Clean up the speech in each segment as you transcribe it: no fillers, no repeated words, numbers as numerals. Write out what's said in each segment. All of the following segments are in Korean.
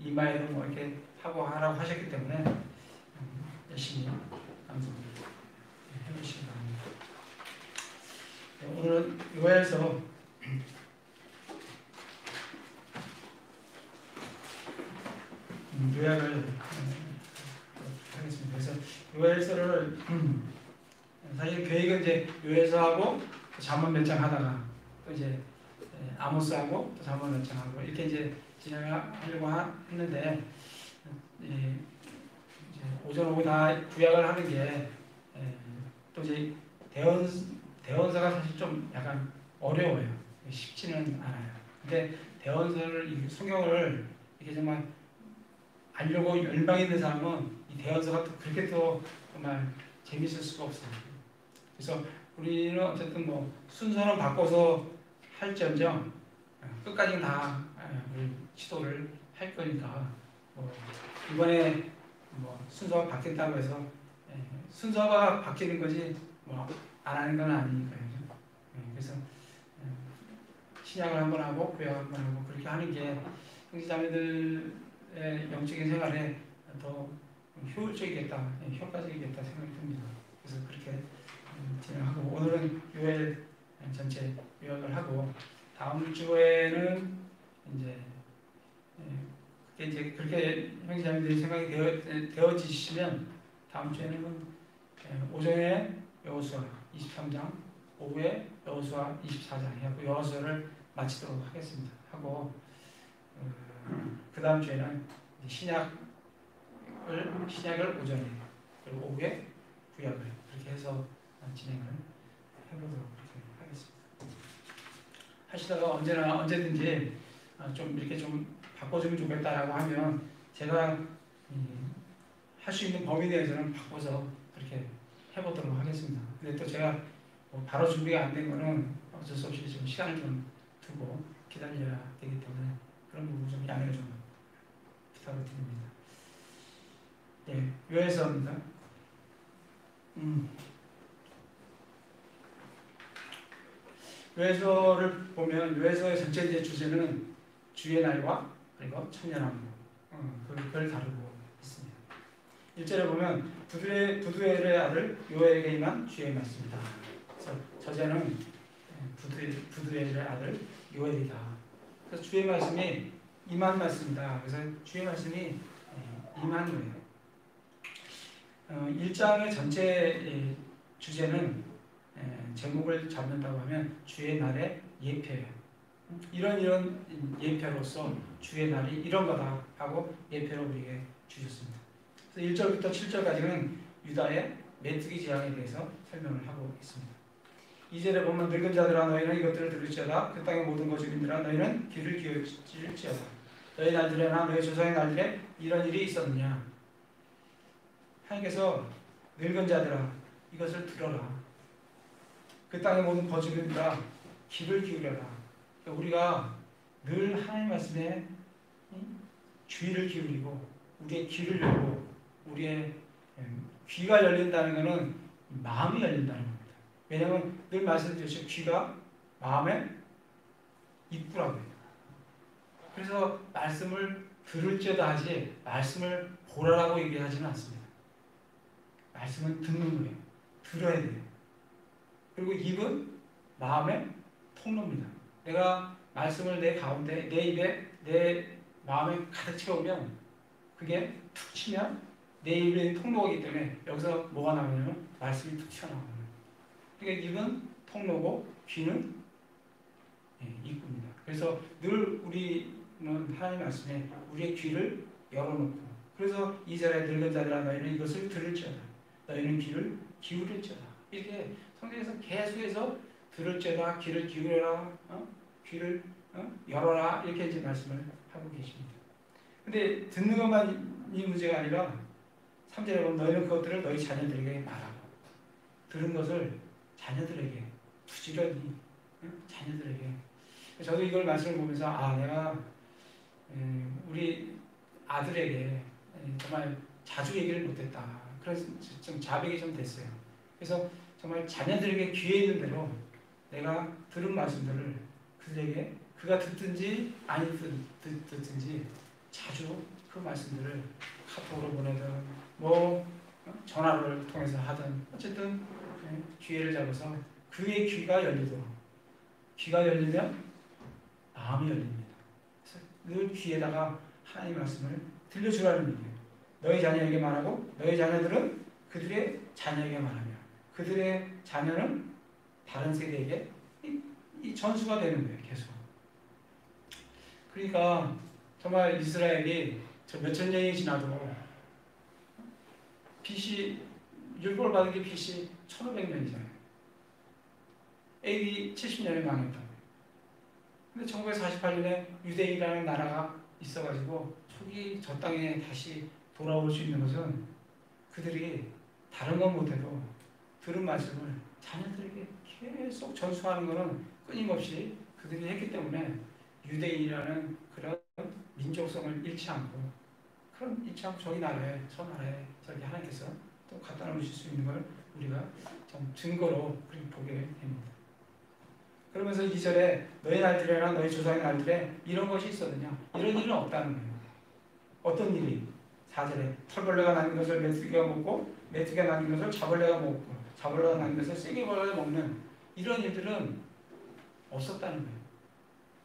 이마에도 뭐 이렇게 하고 하라고 하셨기 때문에 열심히 방송 해주시기 바랍니다. 오늘은 요엘서 요약을 하겠습니다. 그래서 요엘서를 사실 계획은 이제 요엘서하고 잠언 몇 장 하다가 또 이제 아모스하고 또 잠언 몇 장 하고 이렇게 이제 진행하려고 했는데 이제 오전 오후 다 구약을 하는 게 또 이제 대언서가 사실 좀 약간 어려워요. 쉽지는 않아요. 근데 대언서를 성경을 이렇게 정말 알려고 열망 있는 사람은 이 대언서가 또 그렇게 또 정말 재밌을 수가 없어요. 그래서 우리는 어쨌든 뭐 순서는 바꿔서 할지언정 끝까지는 다 우리 시도를 할 거니까 뭐 이번에 뭐 순서가 바뀐다고 해서 순서가 바뀌는 거지 뭐 안 하는 건 아니니까요. 그래서 신약을 한번 하고 구약을 한번 하고 그렇게 하는 게 형제자매들의 영적인 생활에 더 효율적이겠다, 효과적이겠다 생각이 듭니다. 그래서 그렇게 진행하고 오늘은 요엘 전체 요약을 하고 다음 주에는 이제 그렇게 형제자매들이 생각이 되어지시면 다음 주에는 오전에 여호수아 23장, 오후에 여호수아 24장 해갖고 여호수아를 마치도록 하겠습니다. 하고 그 다음 주에는 신약을 오전에 그리고 오후에 구약을 그렇게 해서 진행을 해보도록 하겠습니다. 하시다가 언제든지 좀 이렇게 좀 바꿔주면 좋겠다라고 하면 제가 할 수 있는 범위 내에서는 바꿔서 그렇게 해보도록 하겠습니다. 근데 또 제가 뭐 바로 준비가 안 된 거는 어쩔 수 없이 좀 시간을 좀 두고 기다려야 되기 때문에 그런 부분 좀 양해를 좀 부탁을 드립니다. 요엘서입니다. 요엘서를 보면 요엘서의 전체 이제 주제는 주의 날과 그리고 천년왕국 그걸 다루고 있습니다. 1절에 보면 부두엘의 아들 요엘에게 임한 주의 말씀이다. 그래서 저자는 부두엘의 아들 요엘이다. 그래서 주의 말씀이 임한 말씀이다. 그래서 주의 말씀이 임한 거예요. 1장의 전체 주제는 제목을 잡는다고 하면 주의 날의 예표예요. 이런 예표로서 주의 날이 이런 거다 하고 예표를 우리에게 주셨습니다. 그래서 1절부터 7절까지는 유다의 메뚜기 재앙에 대해서 설명을 하고 있습니다. 2절에 보면 늙은 자들아 너희는 이것들을 들을지어다. 그 땅의 모든 거주민들아 너희는 귀를 기울일지어다. 너희 날들에나 너희 조상의 날들에 이런 일이 있었느냐. 하나님께서 늙은 자들아 이것을 들어라. 그 땅의 모든 거주민들아 귀를 기울여라. 그러니까 우리가 늘 하나님 말씀에 주의를 기울이고 우리의 귀를 열고 우리의 귀가 열린다는 것은 마음이 열린다는 겁니다. 왜냐하면 늘 말씀드렸죠. 귀가 마음의 입구라고 해요. 그래서 말씀을 들을지어다 하지 말씀을 보라라고 얘기하지는 않습니다. 말씀은 듣는 거예요. 들어야 돼요. 그리고 입은 마음의 통로입니다. 내가 말씀을 내 가운데 내 입에 내 마음에 가득 채우면 그게 툭 치면 내 입에 통로이기 때문에 여기서 뭐가 나오냐면 말씀이 툭 튀어나오는 거예요. 그러니까 입은 통로고 귀는 입구입니다. 그래서 늘 우리는 하나님 말씀에 우리의 귀를 열어놓고 그래서 2절에 늙은 자들아 너희는 이것을 들을지어다. 너희는 귀를 기울일지어다. 이렇게 성경에서 계속해서 들을지어다, 귀를 기울여라, 귀를 열어라 이렇게 이제 말씀을 하고 계십니다. 근데 듣는 것만이 문제가 아니라 3절에 보면 너희는 그것들을 너희 자녀들에게 말하고 들은 것을 자녀들에게 부지런히 자녀들에게 저도 이걸 말씀을 보면서 내가 우리 아들에게 정말 자주 얘기를 못했다. 그래서 좀 자백이 좀 됐어요. 그래서 정말 자녀들에게 귀에 있는 대로 내가 들은 말씀들을 그들에게 그가 듣든지 아니 듣든지 자주 그 말씀들을 카톡으로 보내든 뭐 전화를 통해서 하든 어쨌든 기회를 잡아서 그의 귀가 열리도록, 귀가 열리면 마음이 열립니다. 그래서 늘 귀에다가 하나님의 말씀을 들려주라는 얘기예요. 너희 자녀에게 말하고 너희 자녀들은 그들의 자녀에게 말하며 그들의 자녀는 다른 세대에게 이 전수가 되는 거예요. 계속. 그러니까 정말 이스라엘이 저 몇천 년이 지나도 BC 율법을 받은 게 BC 1500년이잖아요. AD 70년에 망했다고. 근데 1948년에 유대인이라는 나라가 있어가지고 초기 저 땅에 다시 돌아올 수 있는 것은 그들이 다른 건 못해도 들은 말씀을 자녀들에게 계속 전수하는 것은 끊임없이 그들이 했기 때문에 유대인이라는 그런 민족성을 잃지 않고 그런 잃지 않고 저희 나라에 저 나라에 저기 하나님께서 또 갖다 놓으실 수 있는 걸 우리가 좀 증거로 그렇게 보게 됩니다. 그러면서 2절에 너희 날들에나 너희 조상의 날들에 이런 것이 있었느냐? 이런 일은 없다는 거예요. 어떤 일이? 4절에 털벌레가 낳는 것을 메뚜기가 먹고 메뚜기가 낳는 것을 자벌레가 먹고 자벌레가 낳는 것을 쐐기벌레가 먹는 이런 일들은 없었다는 거예요.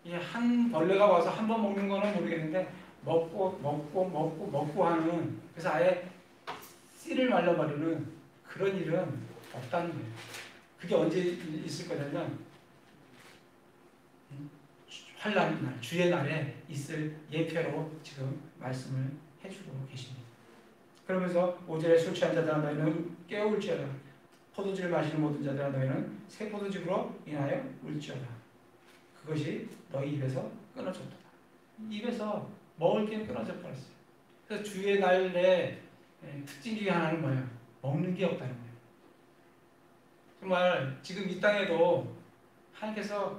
이 한 벌레가 와서 한 번 먹는 거는 모르겠는데 먹고 하는, 그래서 아예 씨를 말려버리는 그런 일은 없다는 거예요. 그게 언제 있을 거냐면 환난 날, 주의 날에 있을 예표로 지금 말씀을 해주고 계십니다. 그러면서 5절에 술 취한 자들아 너희는 깨울지어다. 포도주를 마시는 모든 자들아 너희는 새 포도즙으로 인하여 울지어다. 그것이 너희 입에서 끊어졌다. 입에서 먹을 게 끊어져 버렸어요. 그래서 주의 날에 특징 중에 하나는 뭐예요? 먹는 게 없다는 거예요. 정말 지금 이 땅에도 하나님께서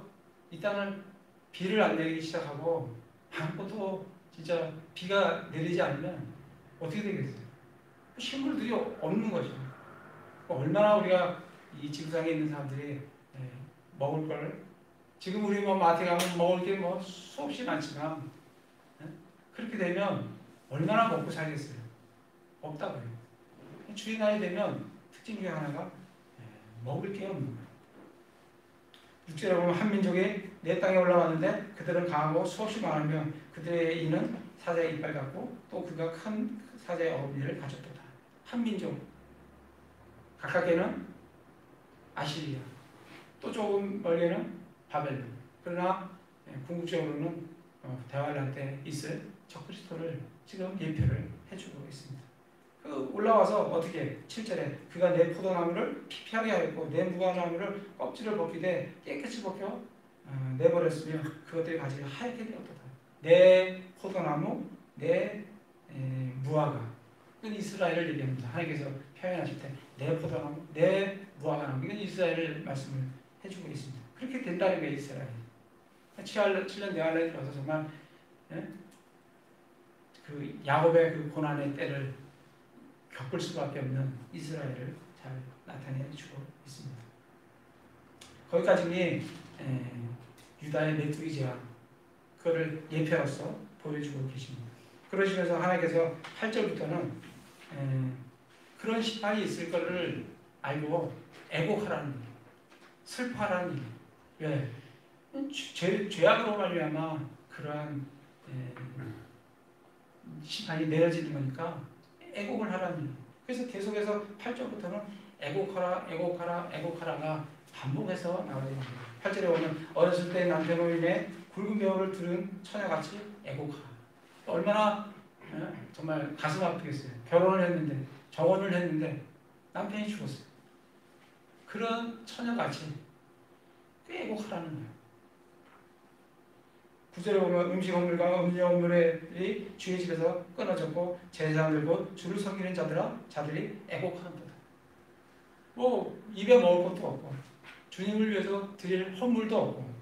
이 땅을 비를 안 내리기 시작하고 아무것도 진짜 비가 내리지 않으면 어떻게 되겠어요? 식물들이 없는 거죠. 얼마나 우리가 이 지구상에 있는 사람들이 먹을 걸, 지금 우리 뭐 마트에 가면 먹을 게 뭐 수없이 많지만 그렇게 되면 얼마나 먹고 살겠어요? 없다고요. 주의 날이 되면 특징 중에 하나가 먹을 게 없는 거예요. 6절에 보면 한 민족이 내 땅에 올라왔는데 그들은 강하고 수없이 많으며 그들의 이는 사자의 이빨 같고 또 그가 큰 사자의 어금니를 가졌도다. 한 민족, 가깝게는 아시리아, 또 조금 멀게는 바벨론. 그러나 궁극적으로는 대환란 때 있을 적그리스도를 지금 예표를 해주고 있습니다. 그 올라와서 어떻게 7절에 그가 내 포도나무를 피피하게 하였고 내 무화과나무를 껍질을 벗기되 깨끗이 벗겨 내버렸으며 그것들의 가지가 하얗게 되었도다. 내 포도나무, 내 무화과, 이건 이스라엘을 얘기합니다. 하나님께서 표현하실 때 내 포도나무, 내 무화과나무, 이건 이스라엘을 말씀을 해주고 있습니다. 그렇게 된다는 거예요. 이스라엘이 7년 내할례에 들어서 정말 그 야곱의 그 고난의 때를 겪을 수밖에 없는 이스라엘을 잘 나타내주고 있습니다. 거기까지 유다의 메뚜기 재앙, 그거를 예표로서 보여주고 계십니다. 그러시면서 하나님께서 8절부터는 그런 심판이 있을 것을 알고 애곡하라는 거예요. 슬퍼하라는 거예요. 왜? 죄악으로 말미암아 그러한 심판이 내려지는 거니까 애곡을 하라는 거예요. 그래서 계속해서 8절부터는 애곡하라, 애곡하라, 애곡하라가 반복해서 나와야 됩니다. 8절에 보면 어렸을 때 남편으로 인해 굵은 배우를 들은 처녀같이 애곡하라. 얼마나 정말 가슴 아프겠어요. 결혼을 했는데, 정혼을 했는데 남편이 죽었어요. 그런 처녀같이 애곡하라는 거예요. 9절에 보면 음식 업물과 음료 업물이 주의 집에서 끊어졌고 제사장들 곧 주를 섬기는 자들이 애곡하는도다. 뭐 입에 먹을 것도 없고 주님을 위해서 드릴 헌물도 없고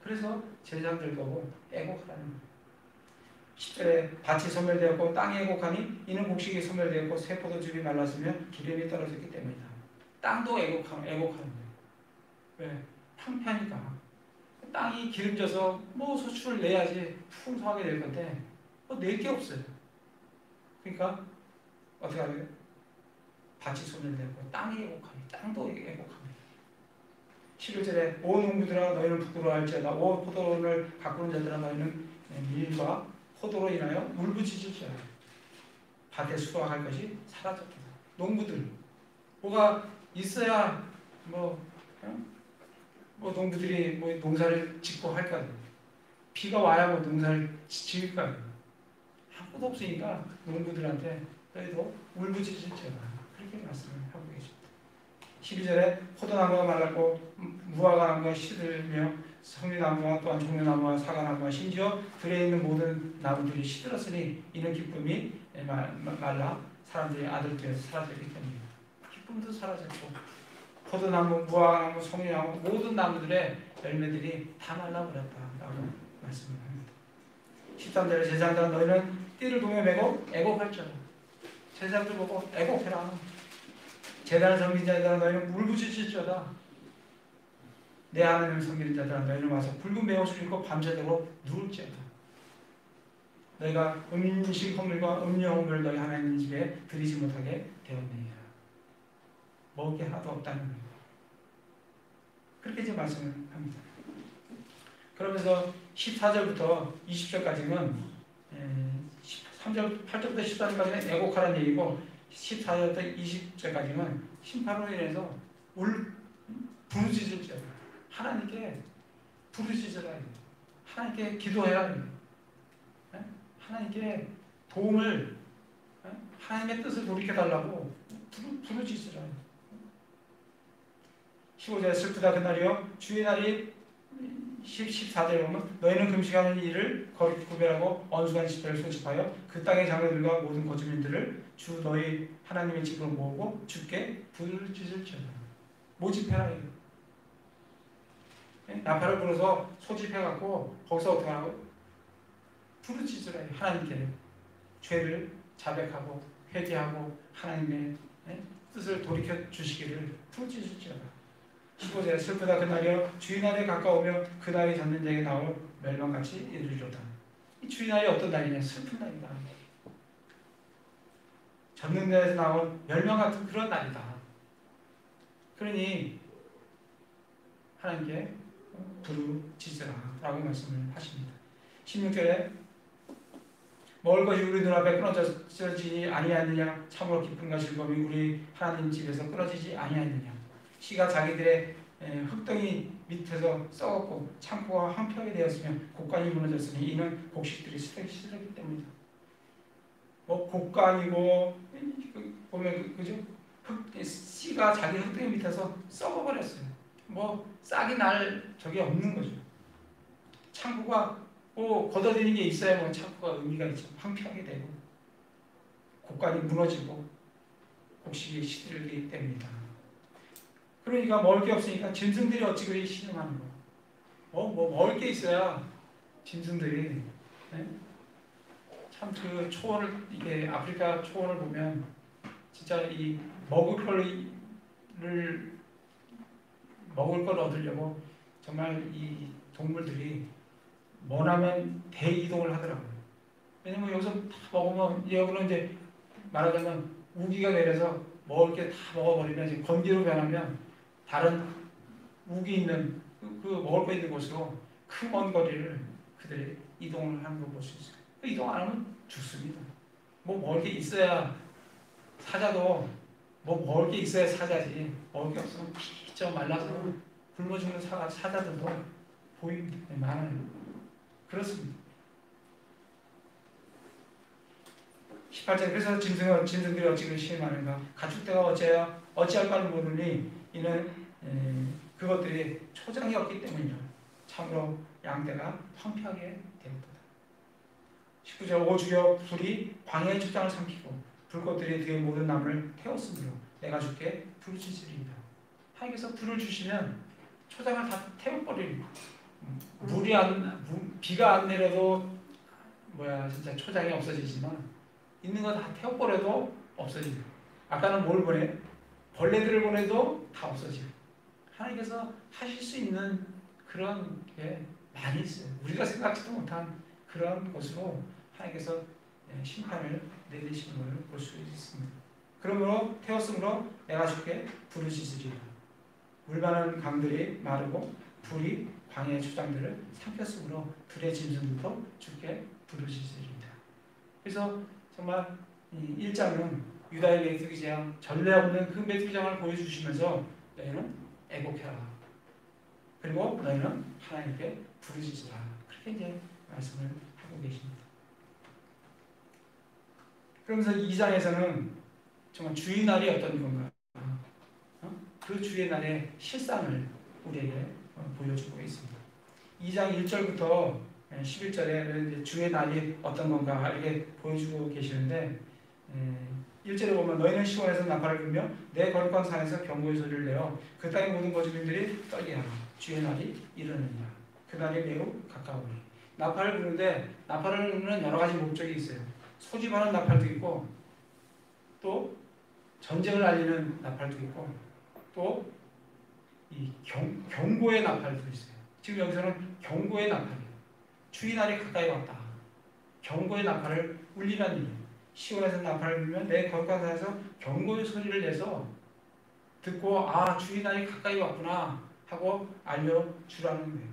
그래서 제사장들도 애곡하라는 거예요. 10절에 밭이 소멸되었고 땅이 애곡하니 이는 곡식이 소멸되었고 새 포도즙이 말랐으며 기름이 떨어졌기 때문이다. 땅도 애곡하는 거예요. 왜? 황폐하니까. 땅이 기름져서 뭐 소출을 내야지 풍성하게 될 건데 낼 게 없어요. 그러니까 어떻게 하래요? 밭이 소멸되고 땅이 애곡합니다. 땅도 애곡합니다. 11절에 오 농부들아 너희는 부끄러워할지어다. 오 포도원을 가꾸는 자들아 너희는 밀과 포도로 인하여 울부짖을지어다. 밭에 수확할 것이 사라졌다. 농부들 뭐가 있어야 뭐 농부들이 뭐 농사를 짓고 할 거 아니에요. 비가 와야 뭐 농사를 지을 거 아니에요. 아무것도 없으니까 농부들한테 너희도 울부짖을지어다. 그렇게 말씀을 하고 계십니다. 12절에 포도나무가 말랐고 무화과 나무가 시들며 성리나무와 또한 종려나무와 사과나무와 심지어 들에 있는 모든 나무들이 시들었으니 이는 기쁨이 말라 사람들이 아들들에서 사라졌기 때문입니다. 기쁨도 사라졌고 포도나무, 무화과나무, 성리나무 모든 나무들의 열매들이 다 말라버렸다라고 말씀을 합니다. 13절에 제사장들아 너희는 띠를 동에 메고 애곡할지어다. 제사장들 보고 애곡해라. 제단을 섬기는 자들아 너희는 울부짖을지어다. 내 하나님을 섬기는 자들아 너희는 와서 붉은 베옷을 입고 밤새도록 누울지어다. 너희가 음식 허물과 음료 허물을 너희 하나님 집에 드리지 못하게 되었느니라. 먹을 게 하나도 없다는 거예요. 그렇게 이제 말씀을 합니다. 그러면서 14절부터 20절까지는 8절부터 14절까지는 애곡하라는 얘기고 14절부터 20절까지는 심판으로 인해서 부르짖을지어다. 하나님께 부르짖으라. 하나님께 기도해라. 하나님께 도움을 하나님의 뜻을 돌이켜달라고 부르짖으라. 15절에 슬프다 그날이요 주의 날이 14절에 보면 너희는 금식하는 일을 구별하고 언수간 집회를 소집하여 그 땅의 장로들과 모든 거주민들을 주 너희 하나님의 집으로 모으고 주께 부르짖을지어다. 모집해라. 나팔을 불어서 소집해갖고 거기서 어떻게 하고 부르짖으라. 하나님께 죄를 자백하고 회개하고 하나님의 뜻을 돌이켜 주시기를 부르짖을지어다. 15절에 슬프다 그날이여 주의 날에 가까우며 그 날이 젖는 자에게 나올 멸망같이 이르리로다. 이 주의 날이 어떤 날이냐? 슬픈 날이다. 젖는 자에서 나온 멸망 같은 그런 날이다. 그러니 하나님께 부르짖으라 라고 말씀을 하십니다. 16절에 먹을 것이 우리 눈앞에 끊어지지 아니하느냐? 참으로 기쁨과 즐거움이 우리 하나님 집에서 끊어지지 아니하느냐? 씨가 자기들의 흙덩이 밑에서 썩었고 창고가 황폐하게 되었으며 곡간이 무너졌으니 이는 곡식들이 쓰레기 때문이다. 뭐 곡간이고 보면 그죠? 씨가 자기 흙덩이 밑에서 썩어버렸어요. 뭐 싹이 날 적이 없는 거죠. 창고가 뭐 걷어들이는 게 있어야 뭐 창고가 의미가 있죠. 황폐하게 되고 곡간이 무너지고 곡식이 시들기 때문이다. 그러니까 먹을 게 없으니까 짐승들이 어찌 그리 신음하는 거야. 뭐 먹을 게 있어야 짐승들이 참 그 초원을 이게 아프리카 초원을 보면 진짜 이 먹을 걸 얻으려고 정말 이 동물들이 머나면 대이동을 하더라고요. 왜냐면 여기서 다 먹으면 여기는 이제 말하자면 우기가 내려서 먹을 게 다 먹어버리면 이제 건기로 변하면 다른 우기 있는 그 먹을 거 있는 곳으로 큰 먼 거리를 그들이 이동을 하는 걸 볼 수 있어요. 이동 안 하면 죽습니다. 뭐 먹을 게 있어야 사자도 뭐 먹을 게 있어야 사자지. 먹을 게 없으면 피쩍 말라서 굶어 죽는 사자들도 보입니다. 많아요. 그렇습니다. 18절 그래서 짐승들이 어찌 그리 심하는가 가축대가 어찌할 바를 모르니 이는 그것들이 초장이 없기 때문이라. 참으로 양떼가 황폐하게 되었다. 19절 오 주여 불이 광야의 초장을 삼키고 불꽃들이 그의 모든 나무를 태웠으므로 내가 주께 부르짖으리이다. 하나님께서 불을 주시면 초장을 다 태워버립니다. 비가 안 내려도 진짜 초장이 없어지지만 있는 거 다 태워버려도 없어지고 아까는 뭘 보내? 벌레들을 보내도 다 없어지고 하나님께서 하실 수 있는 그런 게 많이 있어요. 우리가 생각지도 못한 그런 것으로 하나님께서 심판을 내리시는 것을 볼 수 있습니다. 그러므로 태웠으므로 내가 주께 부르짖으리라. 물 많은 강들이 마르고 불이 광야의 초장들을 삼켰으므로 들의 짐승들도 주께 부르짖으리라. 그래서 정말 1장은 유다의 메뚜기장, 전례 없는 그 메뚜기장을 보여주시면서 너희는 애곡해라. 그리고 너희는 하나님께 부르짖으라. 그렇게 이제 말씀을 하고 계십니다. 그러면서 2장에서는 정말 주의 날이 어떤 건가, 그 주의 날의 실상을 우리에게 보여주고 있습니다. 2장 1절부터 11절에 주의 날이 어떤 건가 이렇게 보여주고 계시는데, 1절에 보면 너희는 시온에서 나팔을 불며 내 거룩한 산에서 경고의 소리를 내어 그 땅의 모든 거주민들이 떨게 하라. 주의 날이 이르느니라. 그 날이 매우 가까우니. 나팔을 부르는데 나팔을 부르는 여러 가지 목적이 있어요. 소집하는 나팔도 있고, 또 전쟁을 알리는 나팔도 있고, 또 이 경고의 나팔도 있어요. 지금 여기서는 경고의 나팔이에요. 주의 날이 가까이 왔다. 경고의 나팔을 울리라는 일이에요. 시온에서 나팔을 불면 내 거룩한 산에서 경고의 소리를 내서 듣고 주의 날이 가까이 왔구나 하고 알려주라는 거예요.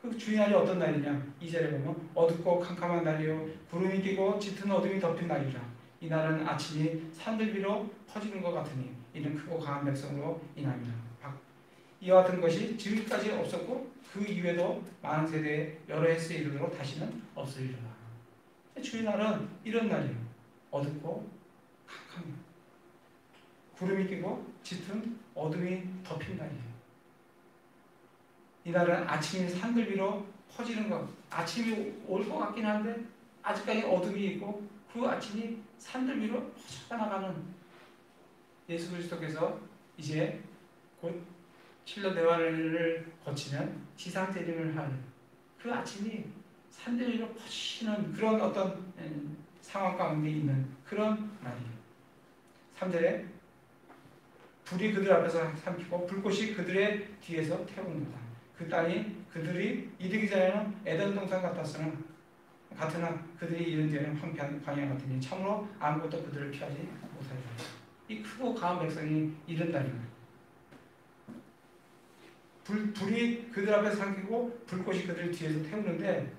그 주의 날이 어떤 날이냐? 2절에 보면 어둡고 캄캄한 날이요 구름이 끼고 짙은 어둠이 덮인 날이라. 이 날은 아침이 산들 위로 퍼지는 것 같으니 이는 크고 강한 백성으로 인함이라. 이와 같은 것이 지금까지 없었고 그 이후에도 많은 세대에 여러 횟수에 이르도록 다시는 없으리라. 주의 날은 이런 날이에요. 어둡고 캄캄해요. 구름이 끼고 짙은 어둠이 덮인 날이에요. 이 날은 아침이 산들 위로 퍼지는 것. 아침이 올 것 같긴 한데 아직까지 어둠이 있고 그 아침이 산들 위로 퍼져나가는 예수 그리스도께서 이제 곧 7년 대화를 거치면 지상 재림을 할 그 아침이 산들 위로 퍼지는 그런 어떤 상황 가운데 있는 그런 날이에요. 3절에 불이 그들 앞에서 삼키고 불꽃이 그들의 뒤에서 태우는다. 그 땅이 그들이 이르기 전에는 에덴 동산 같으나 그들이 이른 뒤에는 황폐한 광야 같으니 참으로 아무것도 그들을 피하지 못하리라. 이 크고 강한 백성이 이른다는 불이 그들 앞에서 삼키고 불꽃이 그들 뒤에서 태우는데,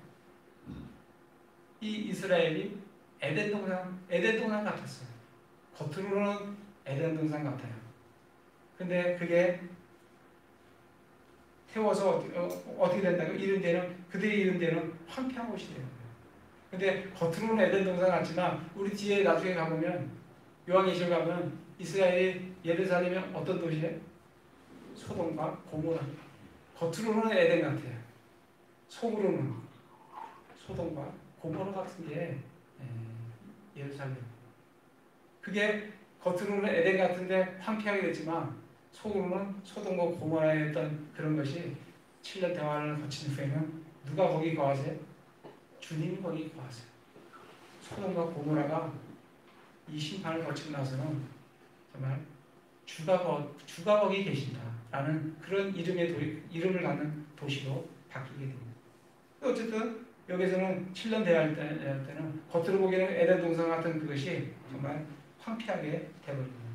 이 이스라엘이 에덴 동산 같았어요. 겉으로는 에덴 동산 같아요. 근데 그게 태워서 어떻게 된다고? 그들이 이른 데는 황폐한 곳이 되는 거예요. 근데 겉으로는 에덴 동산 같지만 우리 뒤에 나중에 가보면 요한계시록 가면 이스라엘이 예루살렘이 어떤 도시예요? 소돔과 고모라. 겉으로는 에덴 같아요. 속으로는 소돔과 고모라 같은 게 예루살렘. 그게 겉으로는 에덴 같은데 황폐하게 됐지만 속으로는 소돔과 고모라의 어떤 그런 것이 7년 대화를 거친 후에는 누가 거기 거하세요? 주님이 거기 거하세요. 소돔과 고모라가 이 심판을 거치고 나서는 정말 주가 거기 계신다라는 그런 이름을 갖는 도시로 바뀌게 됩니다. 어쨌든 여기서는 7년 대화할 때는 겉으로 보기에는 에덴 동산 같은 그것이 정말 황폐하게 되어버립니다.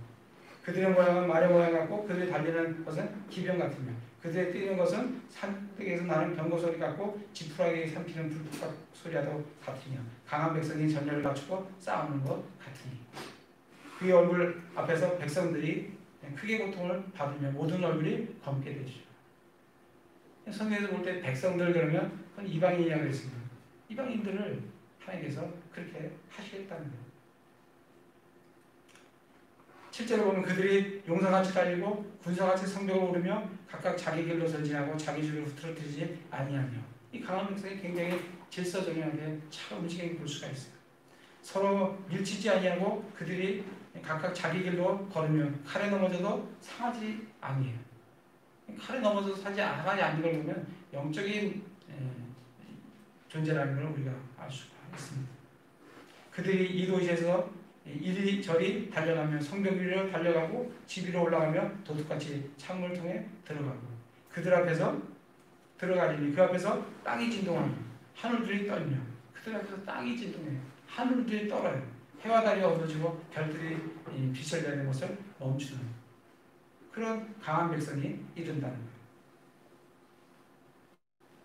그들의 모양은 말의 모양 같고 그들이 달리는 것은 기병 같으며 그들의 뛰는 것은 산에서 나는 병거 소리 같고 지푸라기에 삼키는 불꽃 소리와도 같으며 강한 백성이 전열을 갖추고 싸우는 것 같으니 그의 얼굴 앞에서 백성들이 크게 고통을 받으며 모든 얼굴이 검게 되죠. 성경에서 볼 때 백성들 그러면 그건 이방인이라고 그랬습니다. 이방인들을 하나님께서 그렇게 하시겠다는 거예요. 7절에 보면 그들이 용사같이 달리고 군사같이 성벽을 오르며 각각 자기 길로 전진하고 자기 주를 흐트러뜨리지 아니하며, 이 강한 백성이 굉장히 질서정연하게 잘 움직이는 볼 수가 있어요. 서로 밀치지 아니하고 그들이 각각 자기 길로 걸으며 칼에 넘어져도 상하지 아니해요. 칼에 넘어져도 상하지 않는 걸 보면 영적인 존재라는 걸 우리가 알 수가 있습니다. 그들이 이 도시에서 이리저리 달려가며 성벽 위로 달려가고 집 위로 올라가며 도둑같이 창문을 통해 들어가고 그들 앞에서 들어가리니 그 앞에서 땅이 진동하며 하늘들이 떨며 그들 앞에서 땅이 진동해요. 하늘들이 떨어요. 해와 달이 어두워지고 별들이 빛을 내는 것을 멈추는 그런 강한 백성이 이른다는 거예요.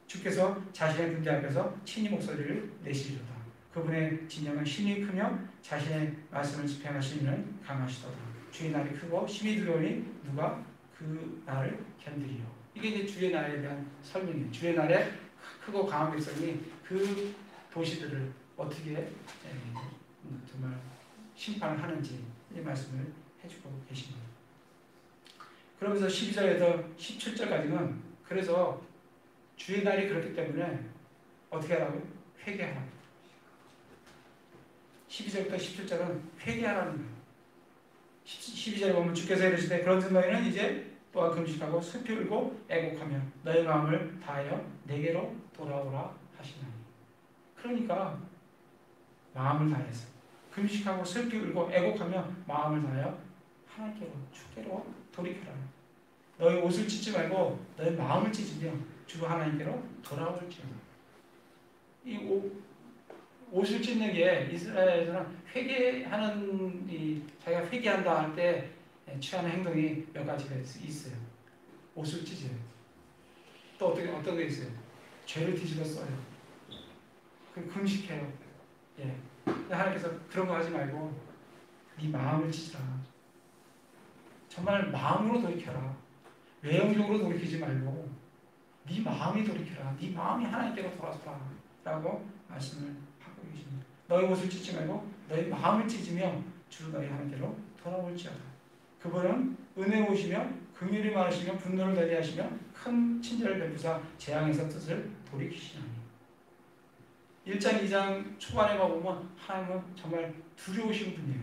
주께서 자신의 군대 앞에서 친히 목소리를 내시리로다. 그분의 진영은 힘이 크며 자신의 말씀을 집행하시는 강하시도다. 주의 날이 크고 힘이 두려우니 누가 그 날을 견디리요. 이게 이제 주의 날에 대한 설명이에요. 주의 날에 크고 강한 백성이 그 도시들을 어떻게 정말 심판을 하는지 이 말씀을 해주고 계십니다. 그러면서 12절에서 17절까지는 그래서 주의 날이 그렇기 때문에 어떻게 하라고요? 회개하라. 12절부터 17절은 회개하라는 거예요. 12절에 보면 주께서 이르시되 그런즉 너희는 이제 또한 금식하고 슬피 울고 애곡하며 너희 마음을 다하여 내게로 돌아오라 하시나니. 그러니까 마음을 다해서 금식하고 슬피 울고 애곡하며 마음을 다하여 하나님께로 주께로 돌이켜라. 너희 옷을 찢지 말고 너희 마음을 찢으며 주 하나님께로 돌아올지어다. 이 옷을 찢는 게 이스라엘에서는 회개하는 자기가 회개한다 할 때 취하는 행동이 몇 가지가 있어요. 옷을 찢어요. 또 어떤 게 있어요? 죄를 뒤집어 써요. 금식해요. 예. 하나님께서 그런 거 하지 말고 네 마음을 찢으라. 정말 마음으로 돌이켜라. 외형적으로 돌이키지 말고 네 마음이 돌이켜라. 네 마음이 하나님께로 돌아서라 라고 말씀을 하고 계십니다. 너희 옷을 찢지 말고 너희 마음을 찢으며 주로 너희 하나님께로 돌아올지어다. 그분은 은혜로우시며 긍휼이 많으시며 분노를 더디하시며 큰 친절을 베푸사 재앙에서 뜻을 돌이키시나니. 1장 2장 초반에 가보면 하나님은 정말 두려우신 분이에요.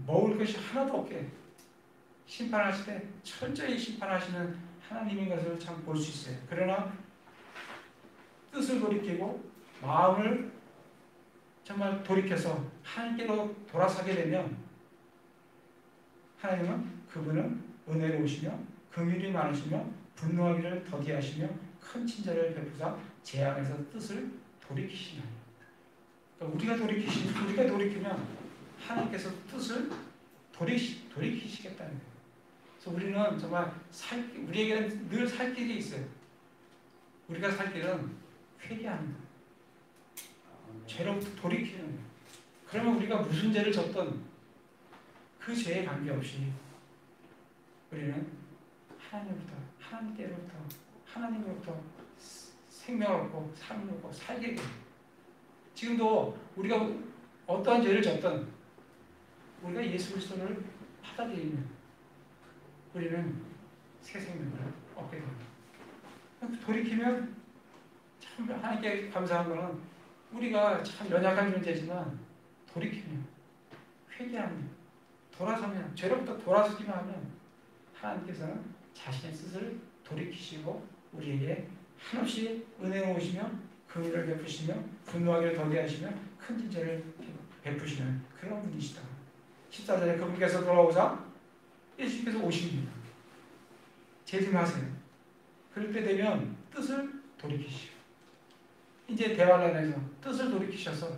먹을 것이 하나도 없게 심판하실 때 철저히 심판하시는 하나님인 것을 참 볼 수 있어요. 그러나 뜻을 돌이키고 마음을 정말 돌이켜서 하나님께로 돌아서게 되면 하나님은 그분은 은혜로우시며 긍휼이 많으시며 분노하기를 더디하시며 큰 친절을 베푸사 재앙에서 뜻을 돌이키시나니. 그러니까 우리가 돌이키면 하나님께서 뜻을 돌이키시겠다는 거예요. 그래서 우리는 정말 우리에게는 늘 살 길이 있어요. 우리가 살 길은 회개하는 거예요. 죄로부터 돌이키는 거예요. 그러면 우리가 무슨 죄를 졌던 그 죄에 관계없이 우리는 하나님으로부터 생명을 얻고 삶을 얻고 살게 돼요. 지금도 우리가 어떠한 죄를 졌든 우리가 예수 그리스도를 받아들이면 우리는 새 생명을 얻게 됩니다. 돌이키면 참 하나님께 감사한 것은 우리가 참 연약한 존재지만 돌이키면 회개하면 돌아서면 죄로부터 돌아서기만 하면 하나님께서는 자신의 뜻을 돌이키시고 우리에게 한없이 은혜로우시며 긍휼을 베푸시며 분노하기를 더디하시며 큰 진절을 베푸시는 그런 분이시다. 14절에 그분께서 돌아오사 예수님께서 오십니다. 재림하세요. 그럴 때 되면 뜻을 돌이키시고 이제 대환란에서 뜻을 돌이키셔서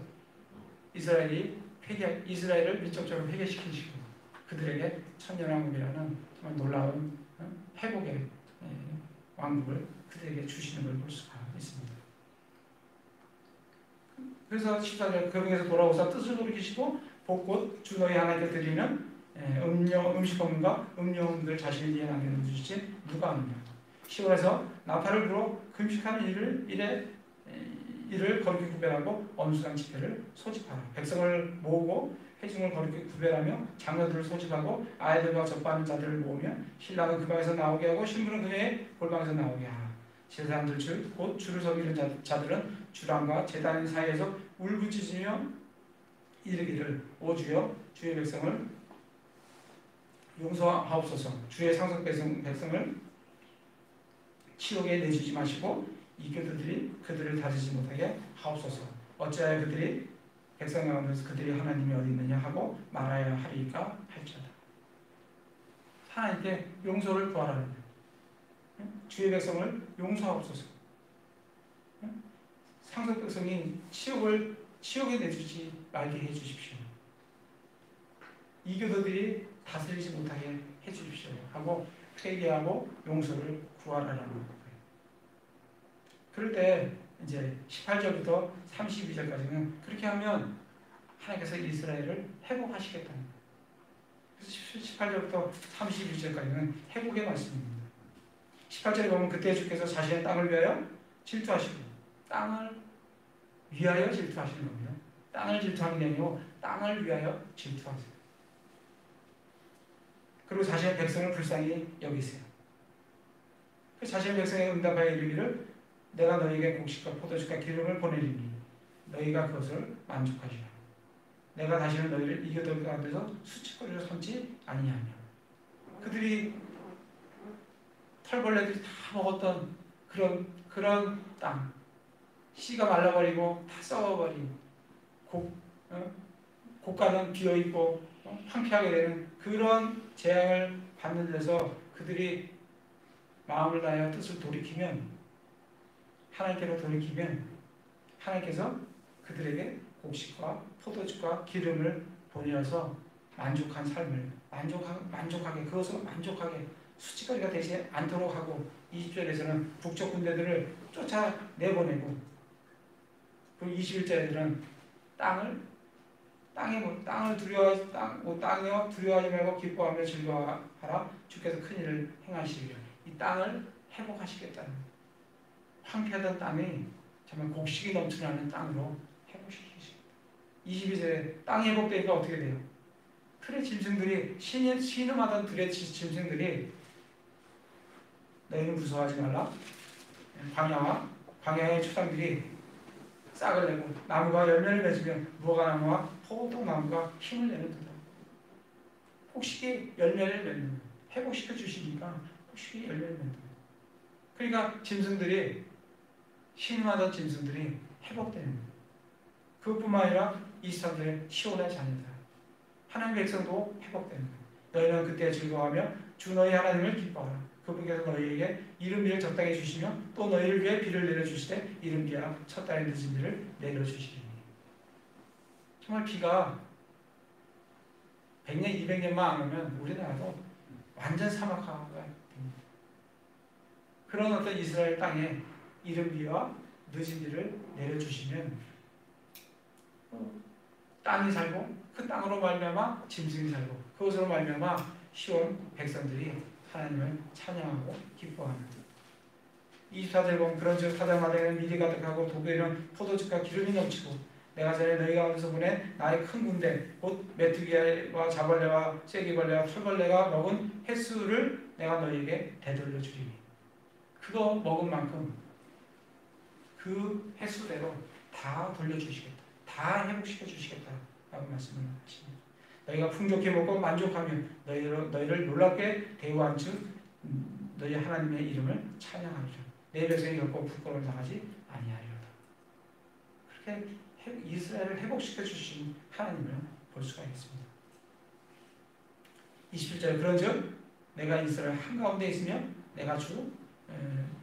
이스라엘을 민족적으로 회개시키시고 그들에게 천년왕국이라는 정말 놀라운 회복의 왕국을 그들에게 주시는 걸 볼 수가 있습니다. 그래서 14절 그분께서 돌아오사 뜻을 돌이키시고 벚꽃 주 너희 하나님께 드리는 음식품과 음료음들 자신의 뒤에 남겨두시지 누가 하느냐. 시온에서 나팔을 불어 금식하는 이를 거룩히 구별하고 엄숙한 집회를 소집하라. 백성을 모으고 회중을 거룩히 구별하며 장로들을 소집하고 아이들과 접하는 자들을 모으며 신랑은 그 방에서 나오게 하고 신부는 그녀의 골방에서 나오게 하라. 제사장들 곧 주를 섬기는 자들은 주랑과 제단 사이에서 울부짖으며 이르기를 오 주여 주의 백성을 용서하옵소서. 주의 상속 백성을 치욕에 내주지 마시고 이 교도들이 그들을 다지지 못하게 하옵소서. 어찌하여 그들이 백성 가운데서 그들이 하나님이 어디 있느냐 하고 말하여 하리까 할지어다. 하나님께 용서를 구하라는 거예요. 주의 백성을 용서하옵소서. 상속 백성이 치욕에 내주지 말게 해주십시오. 이교도들이 다스리지 못하게 해주십시오 하고 회개하고 용서를 구하라는 거예요. 그럴 때 이제 18절부터 32절까지는 그렇게 하면 하나님께서 이스라엘을 회복하시겠다는 거예요. 그래서 18절부터 32절까지는 회복의 말씀입니다. 18절에 보면 그때 주께서 자신의 땅을 위하여 질투하시고 땅을 위하여 질투하시는 겁니다. 땅을 질투하는 게 아니고 땅을 위하여 질투하세요. 그리고 자신의 백성을 불쌍히 여기세요. 그 자신의 백성의 응답하여 이르기를 내가 너희에게 곡식과 포도주과 기름을 보내리니 너희가 그것을 만족하시라. 내가 다시는 너희를 이교도들 가운데서 수치거리로 삼지 아니하며. 그들이 털벌레들이 다 먹었던 그런 땅, 씨가 말라버리고 다 썩어버린 고가는 비어있고 황폐하게 되는 그런 재앙을 받는 데서 그들이 마음을 다하여 뜻을 돌이키면, 하나님께로 돌이키면 하나님께서 그들에게 곡식과 포도주과 기름을 보내어서 만족한 삶을 만족하게, 그것으로 만족하게 수치거리가 되지 않도록 하고, 20절에서는 북쪽 군대들을 쫓아내보내고, 그리고 21절에서는 땅을 두려워하지 말고 기뻐하며 즐거워하라. 주께서 큰 일을 행하시리라. 이 땅을 회복하시겠다는, 황폐하던 땅이 정말 곡식이 넘쳐나는 땅으로 회복시키시겠다. 22절에 땅이 회복되니까 어떻게 돼요? 들의 짐승들이, 신음하던 들의 짐승들이 너희는 무서워하지 말라. 광야의 초장들이 싹을 내고 나무가 열매를 맺으면 무화과나무와 포도나무가 힘을 내는도다. 곡식이 열매를 맺는, 회복시켜 주시니까 곡식이 열매를 맺는. 그러니까 짐승들이, 신음하던 짐승들이 회복되는 거예요. 그것뿐만 아니라 이스라엘의 시온의 자녀들, 하나님 백성도 회복되는 거예요. 너희는 그때 즐거워하며 주 너희 하나님을 기뻐하라. 그분께서 너희에게 이른 비를 적당히 주시며 또 너희를 위해 비를 내려주시되 이른 비와 첫 달에 늦은 비를 내려주시리니. 정말 비가 100년, 200년만 안 오면 우리나라도 완전 사막화가 됩니다. 그런 어떤 이스라엘 땅에 이른 비와 늦은 비를 내려주시면 땅이 살고, 그 땅으로 말미암아 짐승이 살고, 그것으로 말미암아 시온 백성들이 하나님을 찬양하고 기뻐하는. 24절 보면 그런즉 사자마당에는 밀이 가득하고 도구에는 포도즙과 기름이 넘치고 내가 전에 너희 가운데서 보낸 나의 큰 군대 곧 메뚜기와 자벌레와 쐐기벌레와 털벌레가 먹은 횟수를 내가 너희에게 되돌려 주리니. 그거 먹은 만큼 그 횟수대로 다 돌려주시겠다. 다 회복시켜 주시겠다 라고 말씀을 하십니다. 너희가 풍족히 먹고 만족하며 너희를 놀랍게 대우한즉 너희 하나님의 이름을 찬양하리라. 내 백성이 결코 부끄러움을 당하지 아니하리로다. 그렇게 이스라엘을 회복시켜 주신 하나님을 볼 수가 있습니다. 27절 그런즉 내가 이스라엘 한가운데 있으며 내가 주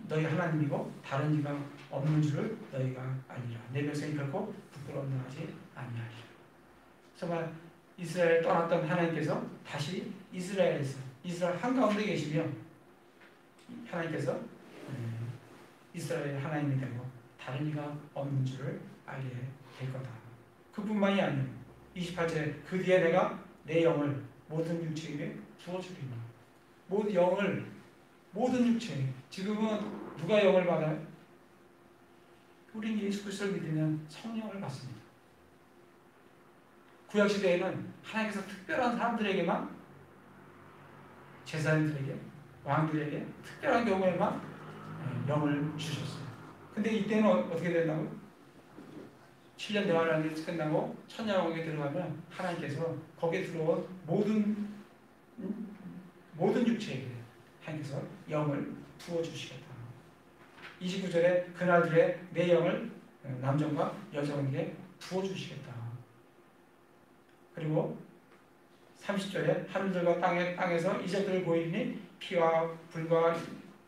너희 하나님이고 다른 이가 없는 줄을 너희가 알리라. 내 백성이 결코 부끄러움 당하지 아니하리라. 정말 이스라엘 떠났던 하나님께서 다시 이스라엘 한가운데 계시며 하나님께서 이스라엘 하나님이 되고 다른 이가 없는 줄을 알게 될 거다. 그뿐만이 아니에요. 28절에 그 뒤에 내가 내 영을 모든 육체에게 주어주리니. 모든 육체, 지금은 누가 영을 받아요? 우리 예수 그리스도를 믿으면 성령을 받습니다. 구약시대에는 하나님께서 특별한 사람들에게만, 제사장들에게, 왕들에게 특별한 경우에만 영을 주셨어요. 근데 이때는 어떻게 된다고요? 7년 대환란이 끝나고 천년왕국에 들어가면 하나님께서 거기에 들어온 모든 육체에게 하나님께서 영을 부어주시겠다. 29절에 그날들의 내 영을 남정과 여정에게 부어주시겠다. 그리고 30절에 하늘들과 땅에서 이적들을 보이니 피와 불과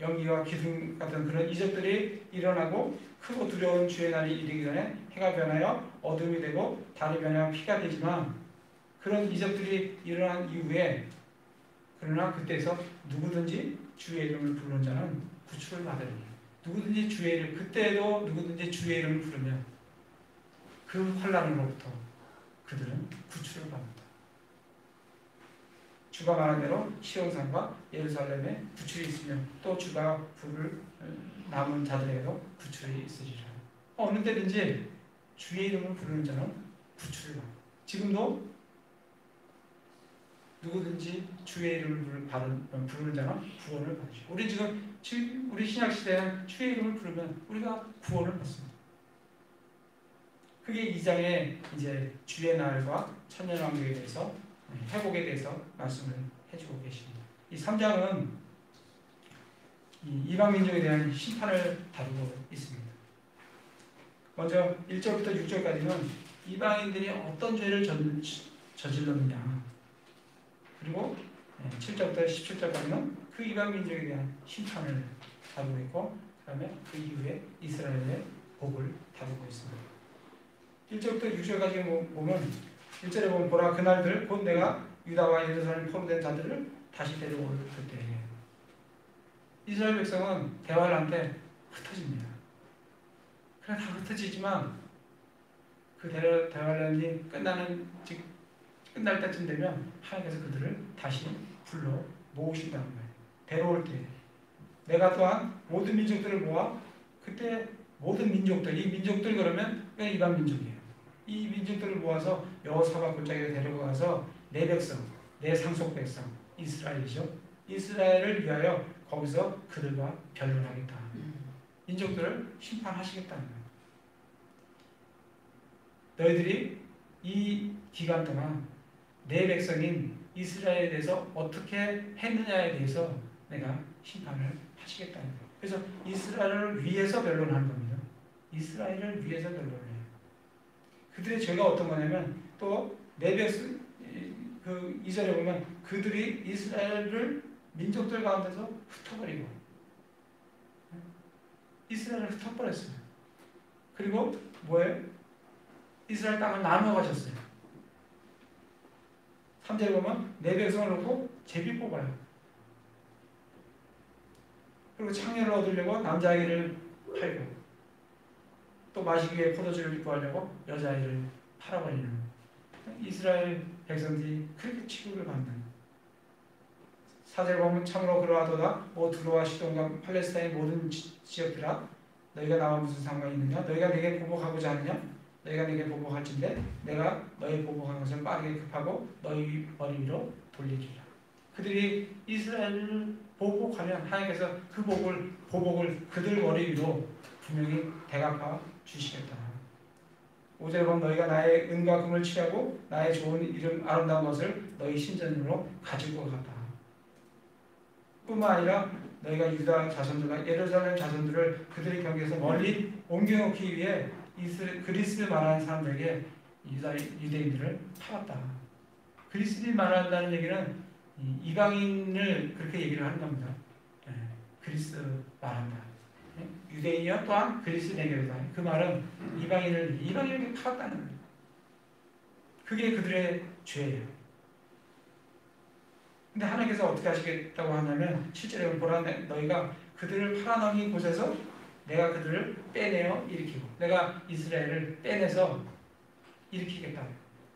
연기와 기둥 같은 그런 이적들이 일어나고 크고 두려운 주의 날이 이르기 전에 해가 변하여 어둠이 되고 달이 변하여 피가 되지만 그런 이적들이 일어난 이후에 그러나 그때에서 누구든지 주의 이름을 부르는 자는 구출을 받으리니 누구든지 주의 이름 그때에도 누구든지 주의 이름을 부르면 그 환난으로부터 그들은 구출을 받는다. 주가 말한 대로 시온산과 예루살렘에 구출이 있으며 또 주가 부를 남은 자들에게도 구출이 있으리라. 어느 때든지 주의 이름을 부르는 자는 구출을 받는다. 지금도 누구든지 주의 이름을 부르는 자는 구원을 받으시고 우리 지금 우리 신약 시대는 주의 이름을 부르면 우리가 구원을 받습니다. 그게 2장에 이제 주의 날과 천년왕국에 대해서 회복에 대해서 말씀을 해주고 계십니다. 이 3장은 이방 민족에 대한 심판을 다루고 있습니다. 먼저 1절부터 6절까지는 이방인들이 어떤 죄를 저질렀느냐, 그리고 7절부터 17절까지는 그 이방 민족에 대한 심판을 다루고 있고, 그 다음에 그 이후에 이스라엘의 복을 다루고 있습니다. 1절부터 6절까지 보면 1절에 보면 보라 그날들 곧 내가 유다와 예루살렘 포로된 자들을 다시 데려올 그때 이스라엘 백성은 대환란 때 흩어집니다. 그래 다 흩어지지만 그 대환란이 끝날 때쯤 되면 하나님께서 그들을 다시 불러 모으신다는 거예요. 데려올 때 내가 또한 모든 민족들을 모아 그때 모든 민족들 이 민족들 그러면 이방 민족이에요. 이 민족들을 모아서 여호사밧 골짜기에 데리고 가서 내 백성, 내 상속 백성 이스라엘이죠. 이스라엘을 위하여 거기서 그들과 변론하겠다. 민족들을 심판하시겠다는 거예요. 너희들이 이 기간 동안 내 백성인 이스라엘에 대해서 어떻게 했느냐에 대해서 내가 심판을 하시겠다는 거예요. 그래서 이스라엘을 위해서 변론하는 겁니다. 이스라엘을 위해서 변론해요. 그들의 죄가 어떤 거냐면 또 내 백성 그 2절에 보면 그들이 이스라엘을 민족들 가운데서 흩어버리고 이스라엘을 흩어버렸어요. 그리고 뭐예요? 이스라엘 땅을 나누어 가셨어요. 3절에 보면 내 백성을 놓고 제비 뽑아요. 그리고 창녀를 얻으려고 남자아이를 팔고 또 마시기 위해 포도주를 구하려고 여자아이를 팔아버리는 이스라엘 백성들이 그렇게 취급을 받는 4절에 보면 참으로 그러하도다 오 두로와 시돈과 팔레스타인 모든 지역들아 너희가 나와 무슨 상관이 있느냐 너희가 내게 보복하고자 하느냐 너희가 내게 보복할진대 내가 너희 보복한 것을 빠르게 급하고 너희 머리 위로 돌리리라. 그들이 이스라엘을 보복하면 하나님께서 그 보복을 그들 머리 위로 분명히 대갚아 주시겠다. 5절에 보면 너희가 나의 은과 금을 취하고 나의 좋은 이름 아름다운 것을 너희 신전으로 가지고 갔다. 뿐만 아니라 너희가 유다 자손들과 예루살렘 자손들을 그들의 경계에서 멀리 옮겨놓기 위해 그리스를 말하는 사람들에게 유대인들을 팔았다. 그리스를 말한다는 얘기는 이방인을 그렇게 얘기를 하는 겁니다. 그리스 말한다. 유대인이여 또한 그리스 내교다. 그 말은 이방인에게 팔았다는 거예요. 그게 그들의 죄예요. 근데 하나님께서 어떻게 하시겠다고 하냐면 실제로 보라 너희가 그들을 팔아넘긴 곳에서 내가 그들을 빼내어 일으키고 내가 이스라엘을 빼내서 일으키겠다.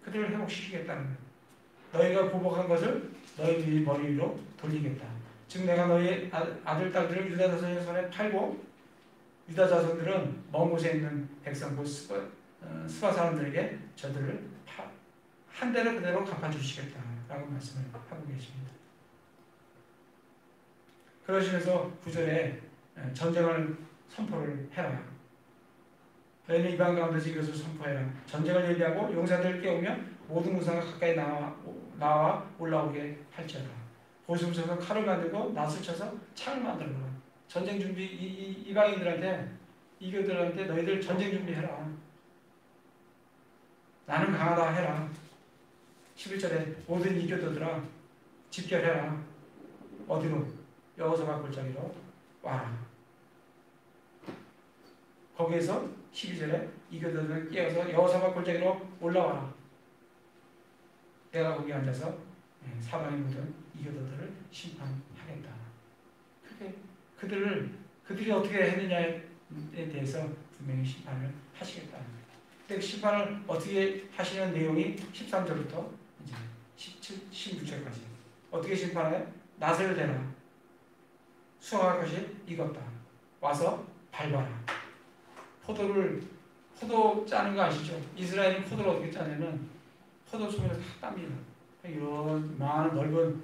그들을 회복시키겠다는 거예요. 너희가 보복한 것을 너희 머리 위로 돌리겠다. 즉 내가 너희 아들 딸들을 유다 자손의 손에 팔고 유다 자손들은 먼 곳에 있는 백성 곧 스바 사람들에게 저들을 한 대로 그대로 갚아주시겠다라고 말씀을 하고 계십니다. 그러시면서 9절에 전쟁을 선포를 해라. 너희는 이방 가운데서 이것을 선포해라. 전쟁을 예비하고 용사들을 깨우며 모든 군사가 가까이 나와 올라오게 할지어다. 보습을 쳐서 칼을 만들고 낫을 쳐서 창을 만들어라. 전쟁 준비 이방인들한테 이교들한테 너희들 전쟁 준비해라. 나는 강하다 해라. 11절에 모든 이교도들아 집결해라. 어디로? 여호사밧 골짜기로 와라. 거기에서 12절에 이 교도들은 깨어서 여호사밧 골짜기로 올라와라. 내가 거기 앉아서 사방에 묻은 이 교도들을 심판하겠다. 그렇게 그들이 어떻게 했느냐에 대해서 분명히 심판을 하시겠다. 근데 그 심판을 어떻게 하시는 내용이 13절부터 이제 16절까지 어떻게 심판해? 낫을 대라. 수확할 것이 익었다. 와서 밟아라. 포도 짜는 거 아시죠? 이스라엘은 포도를 어떻게 짜냐면 포도 송이를 다 땁니다. 이런 많은 넓은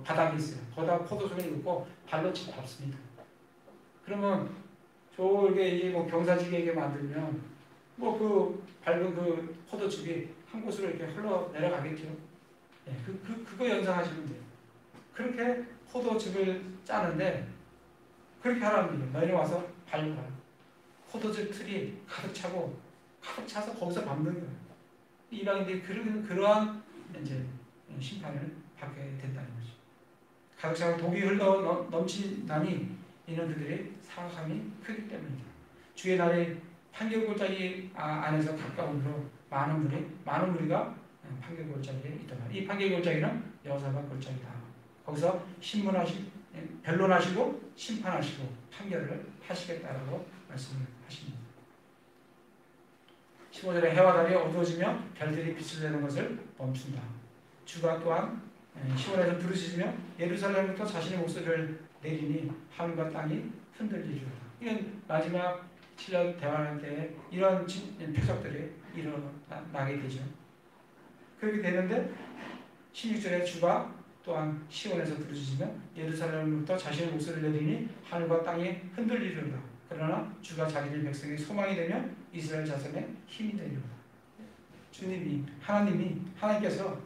바닥이 있어요. 거기다 포도 송이를 넣고 발로 쳐 밟습니다. 그러면 저게 경사지게 만들면 그 밟은 그 포도즙이 한 곳으로 이렇게 흘러 내려가겠죠. 네, 그거 연상하시면 돼요. 그렇게 포도즙을 짜는데 그렇게 하라는 너희는 와서 밟아라. 포도즙 틀이 가득 차서 거기서 밟는 거예요. 이방인들이 그러한 이제 심판을 받게 된다는 거죠. 가득 차고 독이 흘러 넘친다니 이는 그들의 사악함이 크기 때문이다. 주의 날에 판결 골짜기 안에서 가까운으로 많은 무리가 판결 골짜기에 있다. 이 판결 골짜기는 여호사밧 골짜기다. 거기서 변론하시고 심판하시고 판결을 하시겠다라고 말씀을 하십니다. 15절에 해와 달이 어두워지며 별들이 빛을 내는 것을 멈춘다. 주가 또한 시온에서 부르짖으며 예루살렘부터 자신의 목소리를 내리니 하늘과 땅이 흔들리리라. 이건 마지막 7년 대환란 때에 이런 표적들이 일어나게 되죠. 그렇게 되는데 16절에 주가 또한 시온에서 부르짖으며 예루살렘부터 자신의 목소리를 내리니 하늘과 땅이 흔들리리라. 그러나 주가 자기들 백성의 소망이 되며 이스라엘 자손의 힘이 되리라. 하나님께서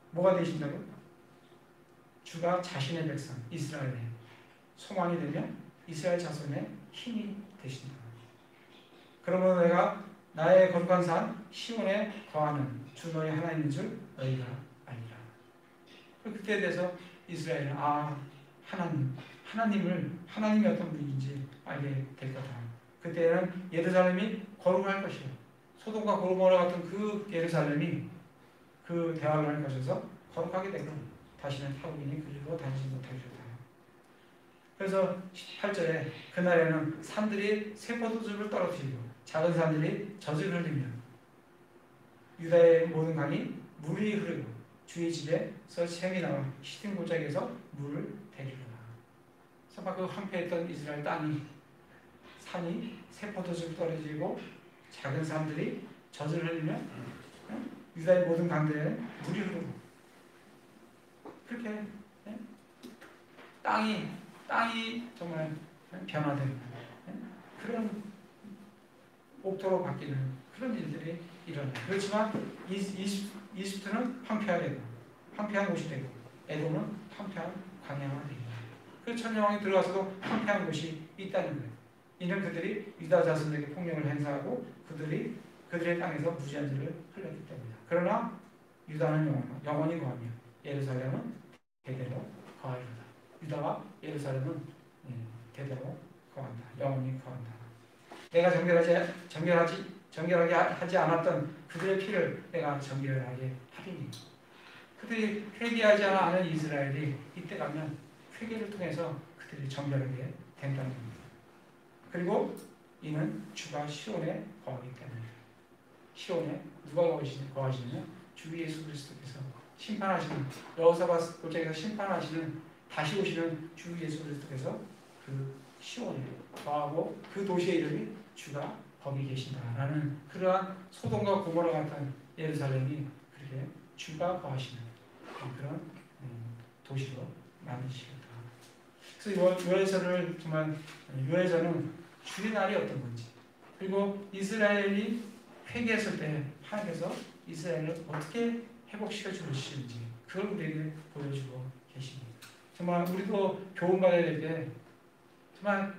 뭐가 되신다고? 주가 자신의 백성 이스라엘의 소망이 되며 이스라엘 자손의 힘이 되신다. 그러므로 내가 나의 거룩한 산 시온에 거하는 주 너의 하나님인 줄 너희가 알리라. 그때에 대해서 이스라엘은 하나님이 어떤 분인지 알게 될 거다. 그때는 예루살렘이 거룩할 것이요. 소돔과 고모라 같은 그 예루살렘이 그 대화를 거쳐서 거룩하게 되고 다시는 타국인이 그리로 다니지 못하게 되다. 그래서 18절에 그날에는 산들이 새 포도즙을 떨어뜨리고 작은 산들이 젖을 흘리며 유다의 모든 강이 물이 흐르고 주의 집에서 샘이 나와 시든 골짜기에서 물을 대리로다. 그 황폐했던 이스라엘 산이 새 포도즙을 떨어뜨리고 작은 산들이 젖을 흘리며 유다의 모든 강들에 물이 흐르고 그렇게 땅이 정말 변화되는 그런 옥토로 바뀌는 그런 일들이 일어나요. 그렇지만 이집트는 황폐한 곳이 되고 에돔은 황폐한 광야가 됩니다. 그 천년왕이 들어가서도 황폐한 곳이 있다는 거예요. 이는 그들이 유다 자손에게 폭력을 행사하고 그들의 땅에서 무지한 죄를 흘렸기 때문이다. 그러나 유다는 영원히 거하며 예루살렘은 대대로 거하리로다. 유다와 예루살렘은 대대로 거한다. 영원히 거한다. 내가 정결하게 하지 않았던 그들의 피를 내가 정결하게 하리니. 그들이 회개하지 않은 이스라엘이 이때 가면 회개를 통해서 그들이 정결하게 된다는 겁니다. 그리고 이는 주가 시온에 거하기 때문입니다. 시온에 누가 거하시느냐? 주 예수 그리스도께서 심판하시는 여호사밧 골짜기에서 심판하시는 다시 오시는 주 예수 그리스도께서 그 시온에 거하고 그 도시의 이름이 주가 거기 계신다라는 그러한 소돔과 고모라 같은 예루살렘이 그렇게 주가 거하시는 그런 도시로 만드시겠다. 그래서 요에서는 주의 날이 어떤 건지 그리고 이스라엘이 회개했을 때 하나님께서 이스라엘을 어떻게 회복시켜 주시는지 그걸 우리에게 보여주고 계십니다. 정말 우리도 교훈받아야 될 때 정말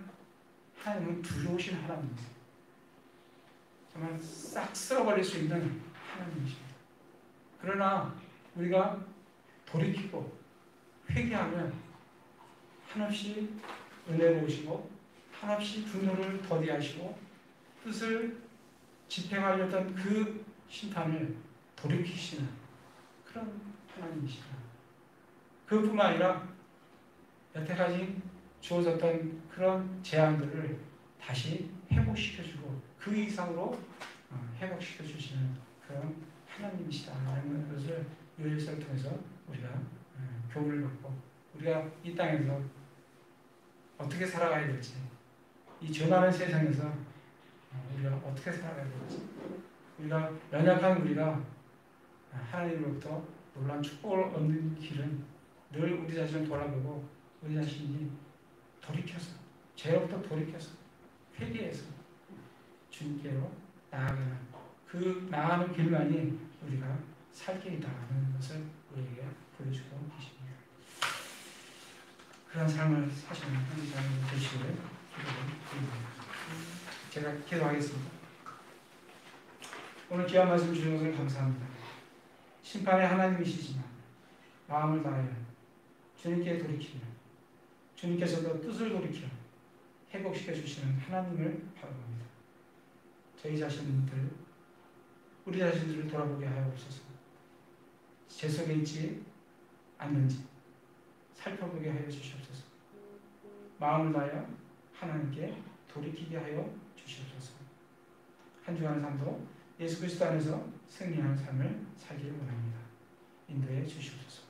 하나님은 두려우신 하나님이세요. 정말 싹 쓸어버릴 수 있는 하나님이십니다. 그러나 우리가 돌이키고 회개하면 한없이 은혜로우시고 한없이 분노를 더디하시고 뜻을 집행하려던 그 심판을 돌이키시는 그런 하나님이시다. 그뿐만 아니라 여태까지 주어졌던 그런 재앙들을 다시 회복시켜주고 그 이상으로 회복시켜주시는 그런 하나님이시다라는 것을 이 일서를 통해서 우리가 교훈을 받고 우리가 이 땅에서 어떻게 살아가야 될지 이 죄많은 세상에서 우리가 어떻게 살아가야 될지 우리가 연약한 우리가 하나님으로부터 놀라운 축복을 얻는 길은 늘 우리 자신을 돌아보고 우리 자신이 돌이켜서 죄로부터 돌이켜서 회개해서 주님께로 나아가는 그 나아가는 길만이 우리가 살 길이다라는 것을 우리에게 보여주고 계십니다. 그런 삶을 사시는 한 사람이 되시기를 기도드립니다. 제가 기도하겠습니다. 오늘 귀한 말씀 주신 것을 감사합니다. 심판의 하나님이시지만 마음을 다하여 주님께 돌이키며 주님께서도 뜻을 돌이켜 회복시켜 주시는 하나님을 바라봅니다. 저희 자신들 우리 자신들을 돌아보게 하옵소서. 제 속에 있지 않는지 살펴보게 하여 주시옵소서. 마음을 다하여 하나님께 돌이키게 하여 주시옵소서. 한 주간의 삶도 예수 그리스도 안에서 승리하는 삶을 살기를 원합니다. 인도해 주시옵소서.